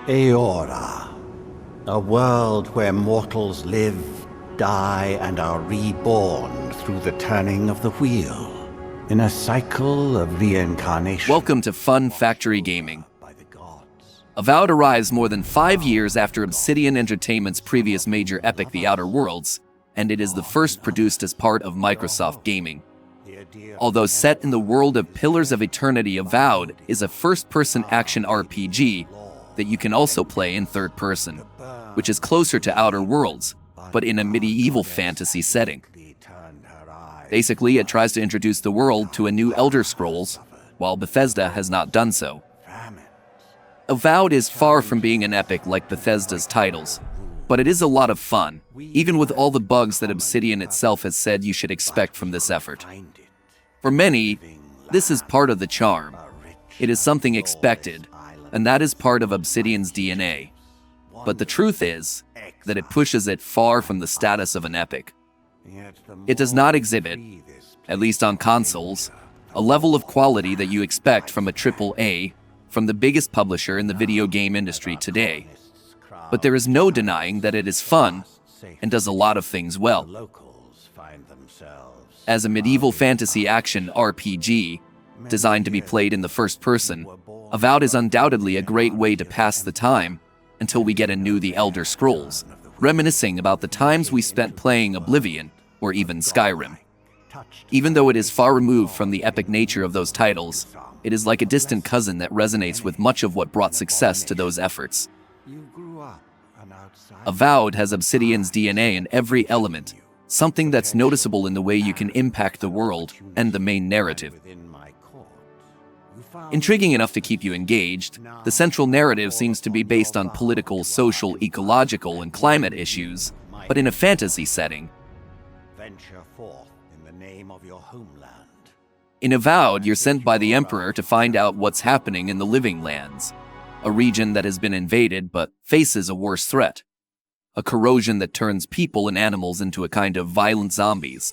Aora, a world where mortals live, die, and are reborn through the turning of the wheel, in a cycle of reincarnation. Welcome to Fun Factory Gaming. Avowed arrives more than 5 years after Obsidian Entertainment's previous major epic, The Outer Worlds, and it is the first produced as part of Microsoft Gaming. Although set in the world of Pillars of Eternity, Avowed is a first-person action RPG that you can also play in third person, which is closer to Outer Worlds, but in a medieval fantasy setting. Basically, it tries to introduce the world to a new Elder Scrolls, while Bethesda has not done so. Avowed is far from being an epic like Bethesda's titles, but it is a lot of fun, even with all the bugs that Obsidian itself has said you should expect from this effort. For many, this is part of the charm. It is something expected, and that is part of Obsidian's DNA. But the truth is that it pushes it far from the status of an epic. It does not exhibit, at least on consoles, a level of quality that you expect from a AAA from the biggest publisher in the video game industry today. But there is no denying that it is fun and does a lot of things well. As a medieval fantasy action RPG designed to be played in the first person, Avowed is undoubtedly a great way to pass the time until we get a new The Elder Scrolls, reminiscing about the times we spent playing Oblivion or even Skyrim. Even though it is far removed from the epic nature of those titles, it is like a distant cousin that resonates with much of what brought success to those efforts. Avowed has Obsidian's DNA in every element, something that's noticeable in the way you can impact the world and the main narrative. Intriguing enough to keep you engaged, the central narrative seems to be based on political, social, ecological, and climate issues, but in a fantasy setting. Venture forth in the name of your homeland. In Avowed, you're sent by the Emperor to find out what's happening in the Living Lands, a region that has been invaded but faces a worse threat. A corrosion that turns people and animals into a kind of violent zombies.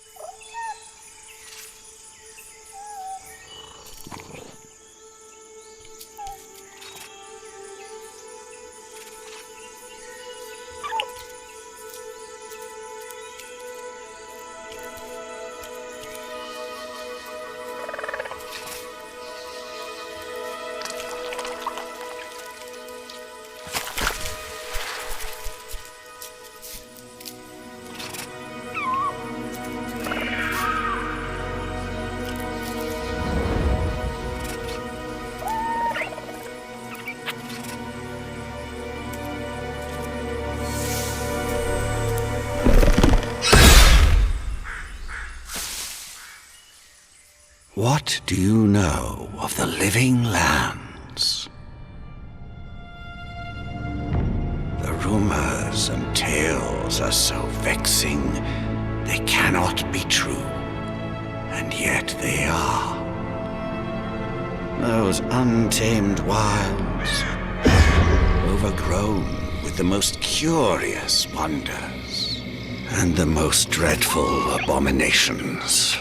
What do you know of the Living Lands? The rumors and tales are so vexing, they cannot be true, and yet they are. Those untamed wilds, overgrown with the most curious wonders and the most dreadful abominations.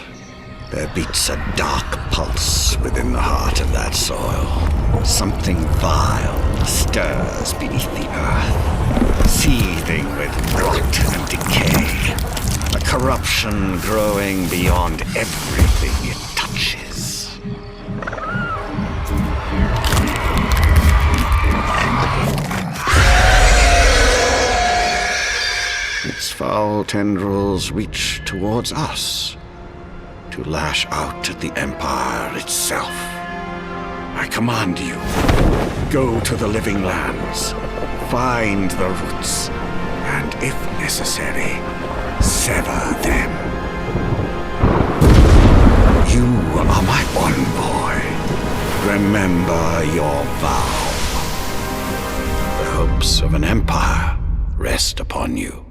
There beats a dark pulse within the heart of that soil. Something vile stirs beneath the earth, seething with rot and decay. A corruption growing beyond everything it touches. Its foul tendrils reach towards us, to lash out at the Empire itself. I command you, go to the Living Lands, find the roots, and if necessary, sever them. You are my envoy. Remember your vow. The hopes of an empire rest upon you.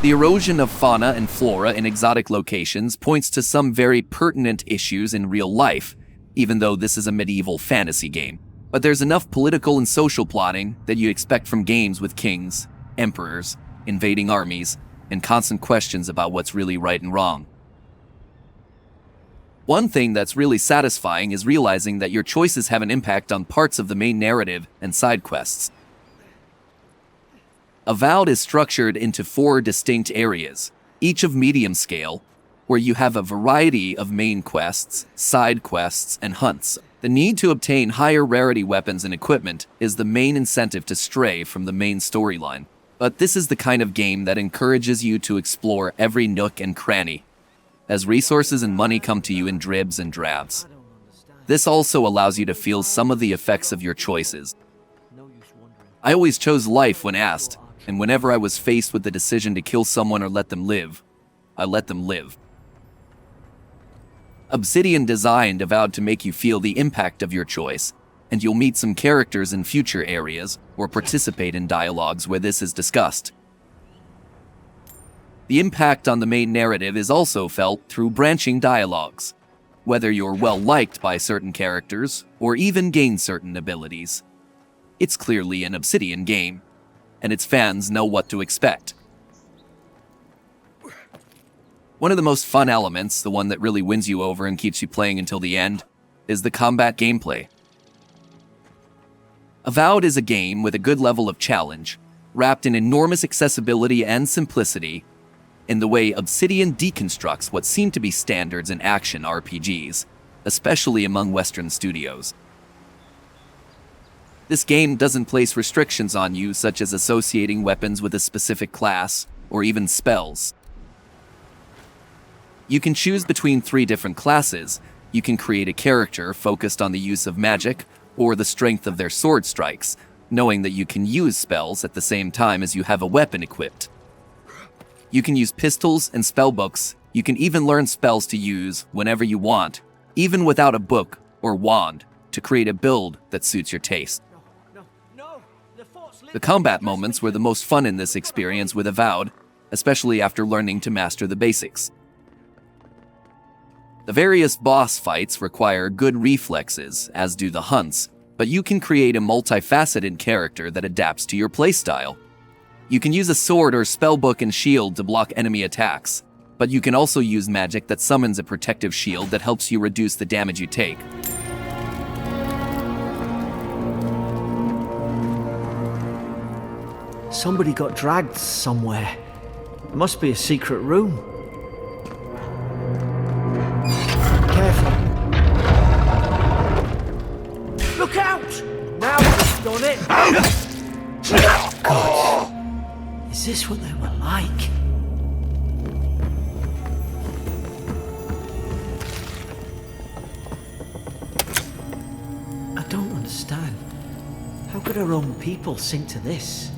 The erosion of fauna and flora in exotic locations points to some very pertinent issues in real life, even though this is a medieval fantasy game. But there's enough political and social plotting that you expect from games with kings, emperors, invading armies, and constant questions about what's really right and wrong. One thing that's really satisfying is realizing that your choices have an impact on parts of the main narrative and side quests. Avowed is structured into 4 distinct areas, each of medium scale, where you have a variety of main quests, side quests, and hunts. The need to obtain higher rarity weapons and equipment is the main incentive to stray from the main storyline. But this is the kind of game that encourages you to explore every nook and cranny, as resources and money come to you in dribs and drabs. This also allows you to feel some of the effects of your choices. I always chose life when asked, and whenever I was faced with the decision to kill someone or let them live, I let them live. Obsidian designed Avowed to make you feel the impact of your choice, and you'll meet some characters in future areas or participate in dialogues where this is discussed. The impact on the main narrative is also felt through branching dialogues, whether you're well liked by certain characters or even gain certain abilities. It's clearly an Obsidian game, and its fans know what to expect. One of the most fun elements, the one that really wins you over and keeps you playing until the end, is the combat gameplay. Avowed is a game with a good level of challenge, wrapped in enormous accessibility and simplicity, in the way Obsidian deconstructs what seem to be standards in action RPGs, especially among Western studios. This game doesn't place restrictions on you, such as associating weapons with a specific class, or even spells. You can choose between 3 different classes. You can create a character focused on the use of magic, or the strength of their sword strikes, knowing that you can use spells at the same time as you have a weapon equipped. You can use pistols and spellbooks. You can even learn spells to use whenever you want, even without a book or wand, to create a build that suits your taste. The combat moments were the most fun in this experience with Avowed, especially after learning to master the basics. The various boss fights require good reflexes, as do the hunts, but you can create a multifaceted character that adapts to your playstyle. You can use a sword or spellbook and shield to block enemy attacks, but you can also use magic that summons a protective shield that helps you reduce the damage you take. Somebody got dragged somewhere. It must be a secret room. Careful. Look out! Now we've done it! God. Is this what they were like? I don't understand. How could our own people sink to this?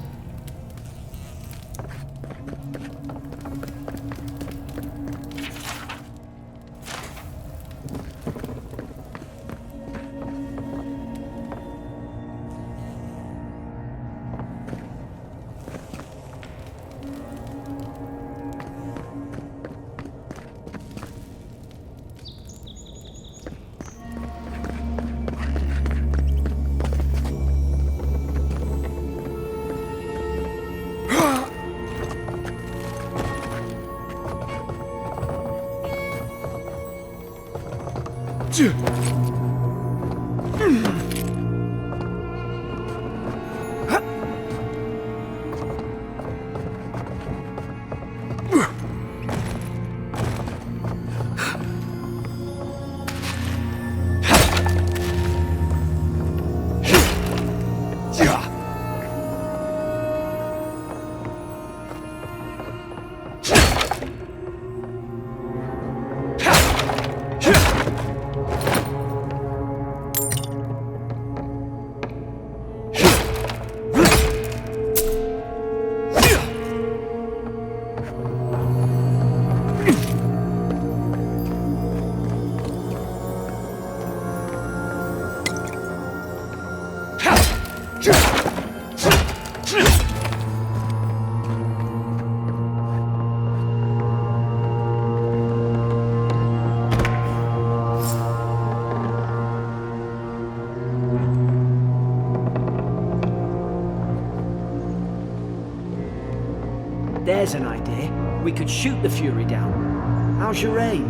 There's an idea. We could shoot the Fury down. How's your aim?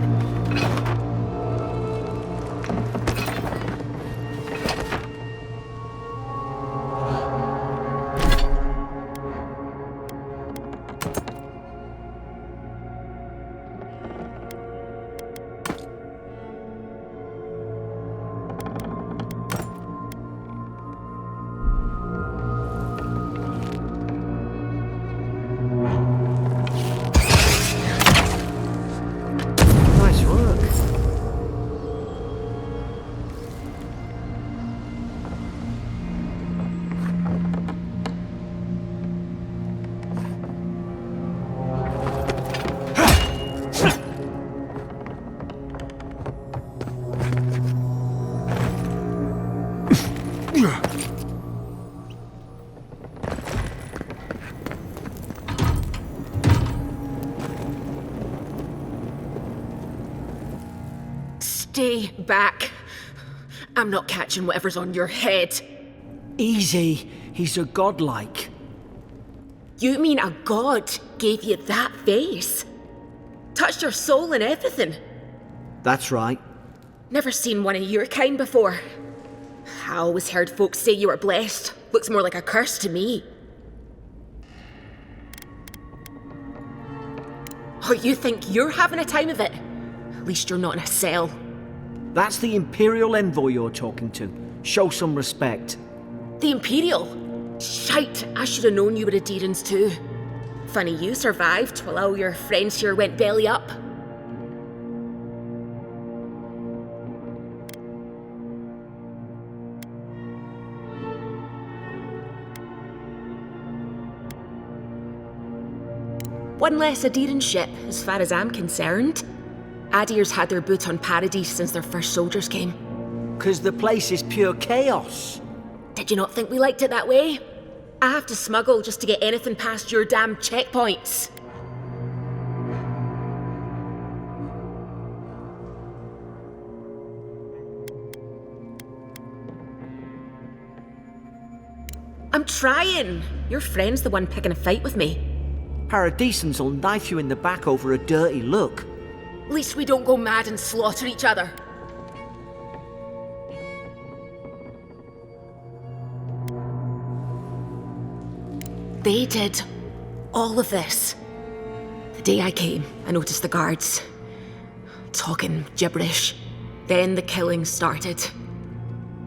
Stay back. I'm not catching whatever's on your head. Easy. He's a godlike. You mean a god gave you that face? Touched your soul and everything? That's right. Never seen one of your kind before. I always heard folks say you were blessed. Looks more like a curse to me. Oh, you think you're having a time of it? At least you're not in a cell. That's the Imperial envoy you're talking to. Show some respect. The Imperial? Shite, I should have known you were Adherents too. Funny you survived while all your friends here went belly up. One less Adherent ship, as far as I'm concerned. Adir's had their boot on Paradise since their first soldiers came. 'Cause the place is pure chaos. Did you not think we liked it that way? I have to smuggle just to get anything past your damn checkpoints. I'm trying. Your friend's the one picking a fight with me. Paradisans will knife you in the back over a dirty look. At least we don't go mad and slaughter each other. They did all of this. The day I came, I noticed the guards talking gibberish. Then the killing started.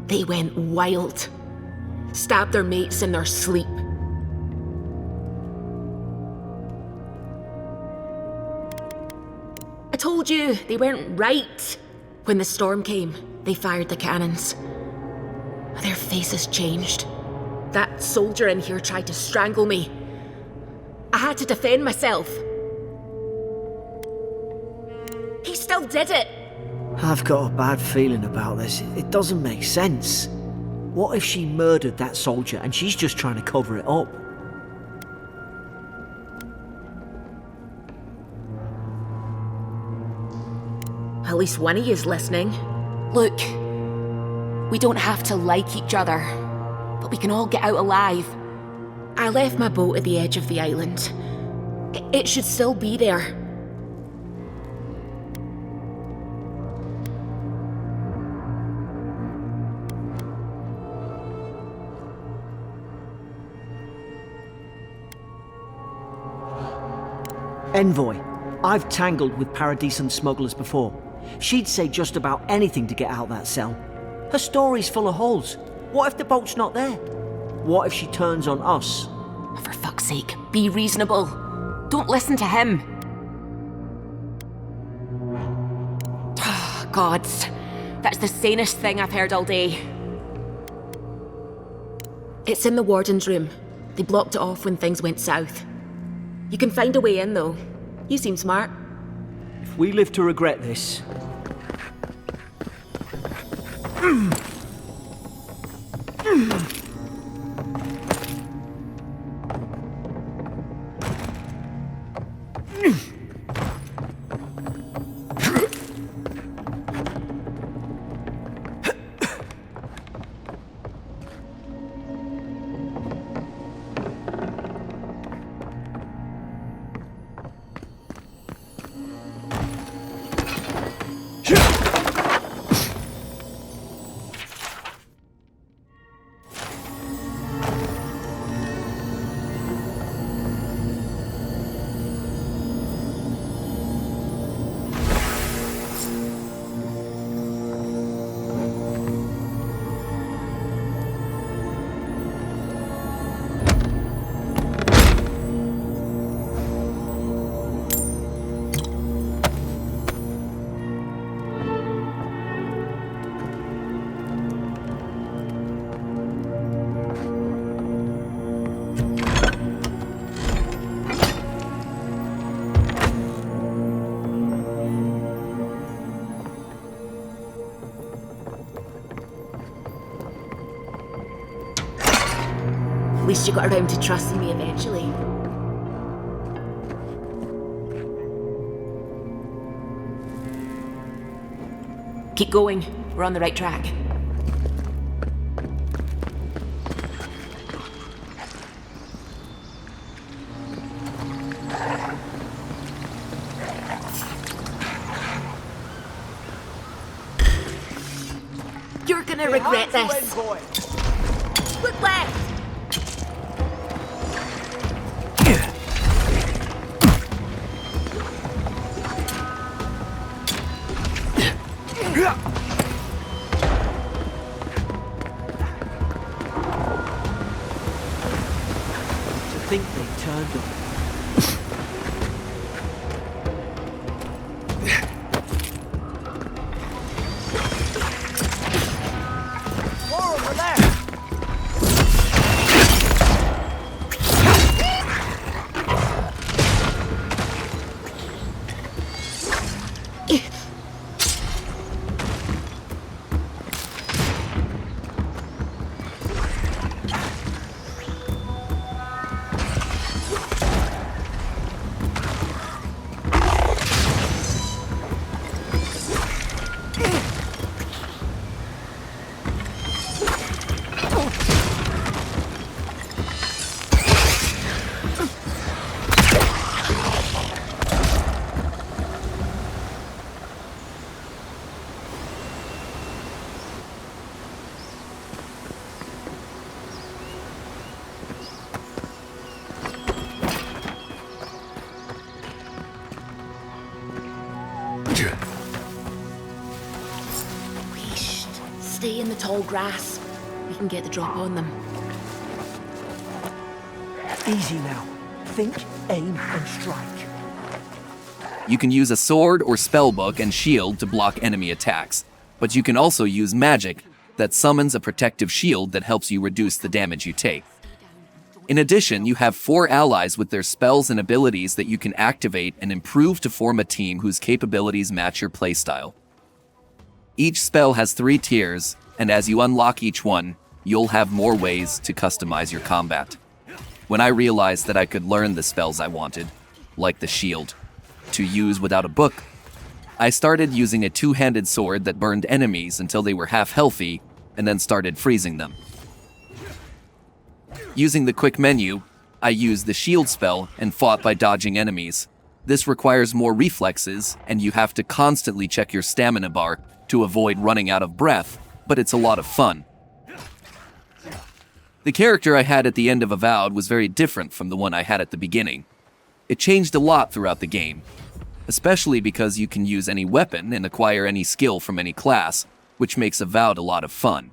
They went wild. Stabbed their mates in their sleep. I told you, they weren't right. When the storm came, they fired the cannons. Their faces changed. That soldier in here tried to strangle me. I had to defend myself. He still did it. I've got a bad feeling about this. It doesn't make sense. What if she murdered that soldier and she's just trying to cover it up? At least one of you's listening. Look, we don't have to like each other, but we can all get out alive. I left my boat at the edge of the island. It should still be there. Envoy, I've tangled with Paradisan smugglers before. She'd say just about anything to get out that cell. Her story's full of holes. What if the boat's not there? What if she turns on us? For fuck's sake, be reasonable. Don't listen to him. Gods, that's the sanest thing I've heard all day. It's in the warden's room. They blocked it off when things went south. You can find a way in, though. You seem smart. If we live to regret this... At least you got around to trusting me eventually. Keep going. We're on the right track. You're gonna regret this. Look left! To think they turned on. More over there! Stay in the tall grass. We can get the drop on them. Easy now. Think, aim, and strike. You can use a sword or spellbook and shield to block enemy attacks, but you can also use magic that summons a protective shield that helps you reduce the damage you take. In addition, you have 4 allies with their spells and abilities that you can activate and improve to form a team whose capabilities match your playstyle. Each spell has 3 tiers, and as you unlock each one, you'll have more ways to customize your combat. When I realized that I could learn the spells I wanted, like the shield, to use without a book, I started using a 2-handed sword that burned enemies until they were half healthy, and then started freezing them. Using the quick menu, I used the shield spell and fought by dodging enemies. This requires more reflexes, and you have to constantly check your stamina bar to avoid running out of breath, but it's a lot of fun. The character I had at the end of Avowed was very different from the one I had at the beginning. It changed a lot throughout the game, especially because you can use any weapon and acquire any skill from any class, which makes Avowed a lot of fun.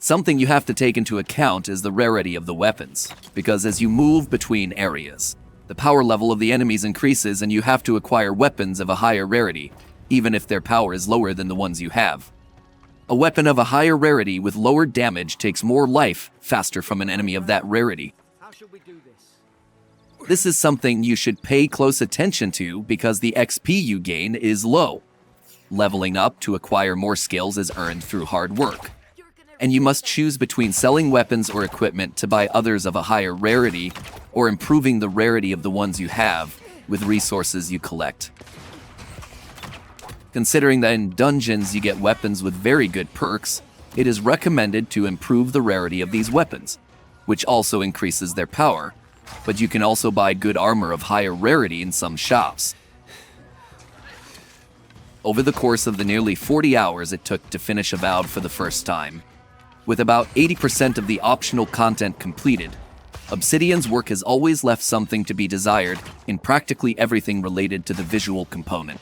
Something you have to take into account is the rarity of the weapons, because as you move between areas, the power level of the enemies increases and you have to acquire weapons of a higher rarity, even if their power is lower than the ones you have. A weapon of a higher rarity with lower damage takes more life faster from an enemy of that rarity. How should we do this? This is something you should pay close attention to because the XP you gain is low. Leveling up to acquire more skills is earned through hard work. And you must choose between selling weapons or equipment to buy others of a higher rarity or improving the rarity of the ones you have with resources you collect. Considering that in dungeons you get weapons with very good perks, it is recommended to improve the rarity of these weapons, which also increases their power, but you can also buy good armor of higher rarity in some shops. Over the course of the nearly 40 hours it took to finish Avowed for the first time, with about 80% of the optional content completed, Obsidian's work has always left something to be desired in practically everything related to the visual component.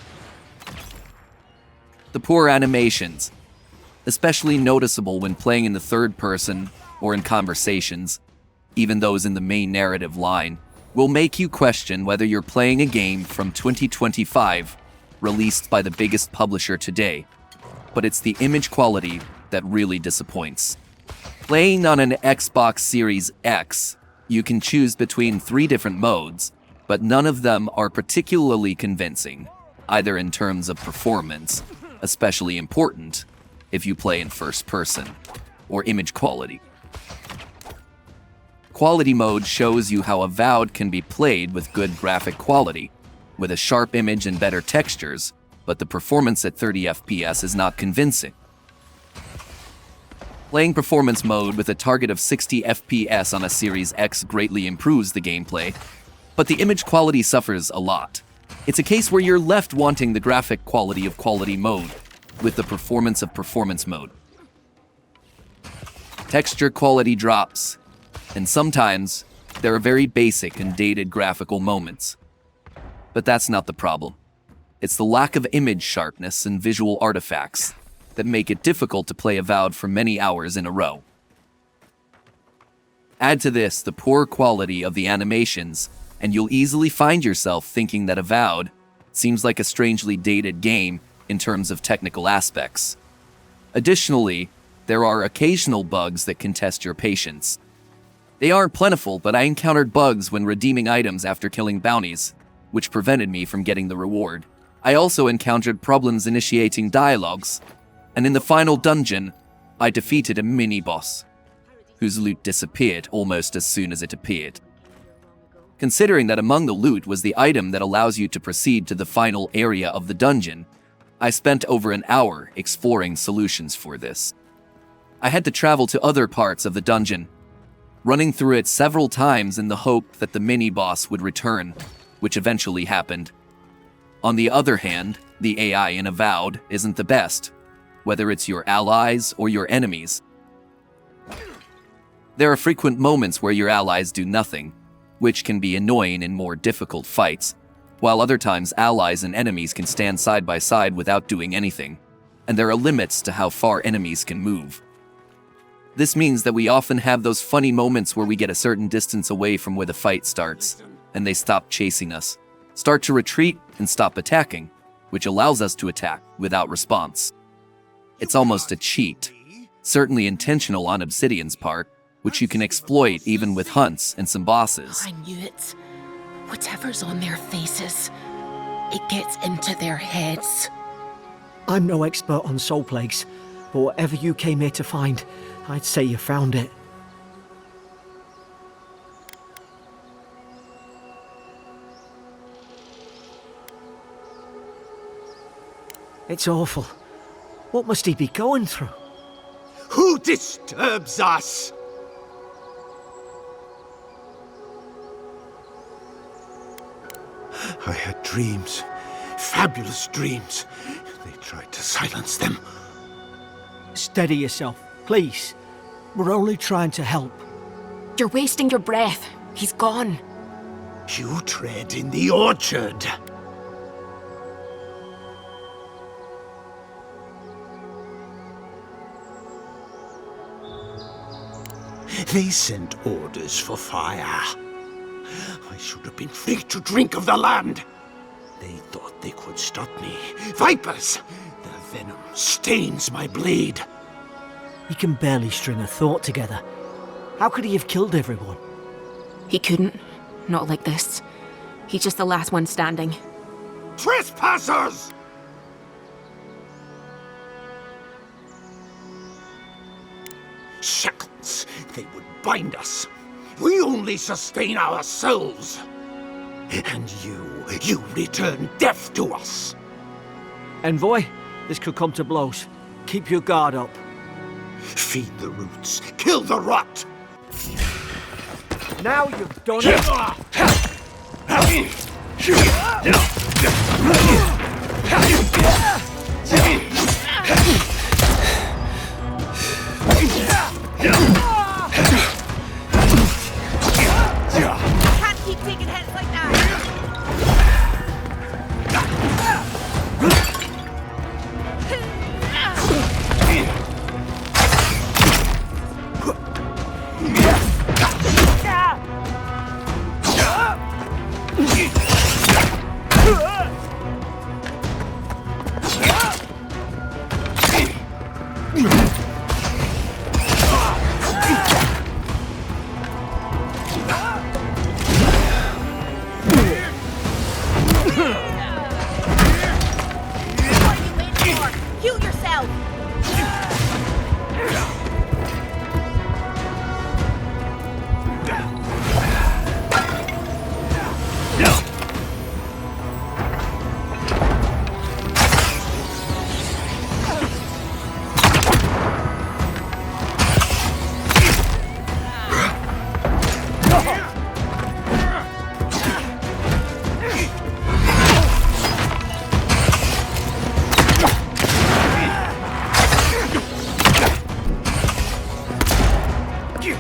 The poor animations, especially noticeable when playing in the third person or in conversations, even those in the main narrative line, will make you question whether you're playing a game from 2025 released by the biggest publisher today. But it's the image quality that really disappoints. Playing on an Xbox Series X, you can choose between 3 different modes, but none of them are particularly convincing, either in terms of performance, especially important if you play in first person, or image quality. Quality mode shows you how Avowed can be played with good graphic quality, with a sharp image and better textures, but the performance at 30 FPS is not convincing. Playing performance mode with a target of 60 FPS on a Series X greatly improves the gameplay, but the image quality suffers a lot. It's a case where you're left wanting the graphic quality of quality mode with the performance of performance mode. Texture quality drops, and sometimes there are very basic and dated graphical moments. But that's not the problem. It's the lack of image sharpness and visual artifacts that make it difficult to play Avowed for many hours in a row. Add to this the poor quality of the animations, and you'll easily find yourself thinking that Avowed seems like a strangely dated game in terms of technical aspects. Additionally, there are occasional bugs that can test your patience. They aren't plentiful, but I encountered bugs when redeeming items after killing bounties, which prevented me from getting the reward. I also encountered problems initiating dialogues, and in the final dungeon, I defeated a mini-boss, whose loot disappeared almost as soon as it appeared. Considering that among the loot was the item that allows you to proceed to the final area of the dungeon, I spent over an hour exploring solutions for this. I had to travel to other parts of the dungeon, running through it several times in the hope that the mini-boss would return, which eventually happened. On the other hand, the AI in Avowed isn't the best, whether it's your allies or your enemies. There are frequent moments where your allies do nothing, which can be annoying in more difficult fights, while other times allies and enemies can stand side by side without doing anything, and there are limits to how far enemies can move. This means that we often have those funny moments where we get a certain distance away from where the fight starts, and they stop chasing us, start to retreat, and stop attacking, which allows us to attack without response. It's almost a cheat, certainly intentional on Obsidian's part, which you can exploit even with hunts and some bosses. I knew it. Whatever's on their faces, it gets into their heads. I'm no expert on soul plagues, but whatever you came here to find, I'd say you found it. It's awful. What must he be going through? Who disturbs us? I had dreams, fabulous dreams. They tried to silence them. Steady yourself, please. We're only trying to help. You're wasting your breath. He's gone. You tread in the orchard. They sent orders for fire. I should have been free to drink of the land. They thought they could stop me. Vipers! Their venom stains my blade. He can barely string a thought together. How could he have killed everyone? He couldn't. Not like this. He's just the last one standing. Trespassers! Shackles. They would bind us. We only sustain ourselves. And you return death to us. Envoy, this could come to blows. Keep your guard up. Feed the roots. Kill the rot. Now you've done it! Can't keep taking hits like that! Can't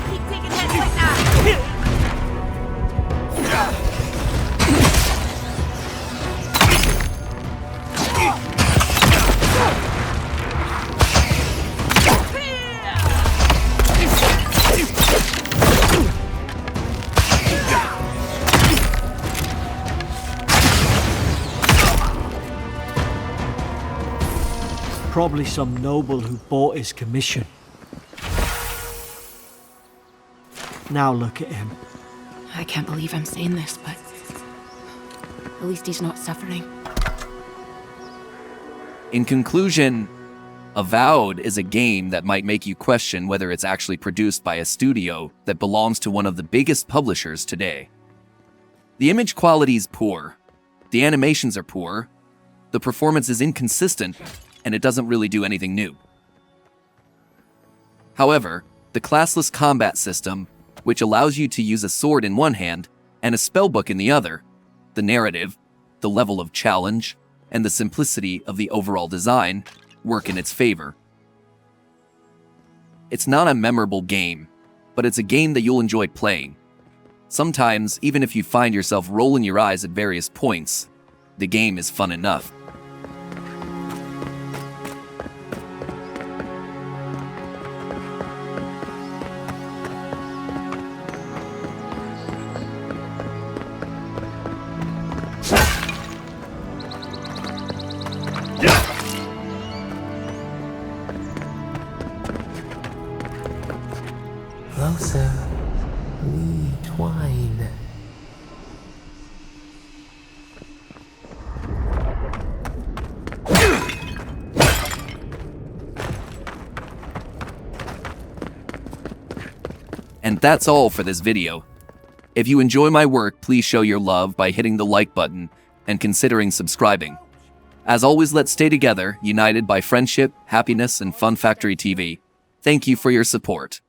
keep taking hits like that! Probably some noble who bought his commission. Now look at him. I can't believe I'm saying this, but at least he's not suffering. In conclusion, Avowed is a game that might make you question whether it's actually produced by a studio that belongs to one of the biggest publishers today. The image quality is poor, the animations are poor, the performance is inconsistent, and it doesn't really do anything new. However, the classless combat system, which allows you to use a sword in one hand and a spellbook in the other, the narrative, the level of challenge, and the simplicity of the overall design work in its favor. It's not a memorable game, but it's a game that you'll enjoy playing. Sometimes, even if you find yourself rolling your eyes at various points, the game is fun enough. Closer, we twine. And that's all for this video. If you enjoy my work, please show your love by hitting the like button and considering subscribing. As always, let's stay together, united by friendship, happiness, and Fun Factory TV. Thank you for your support.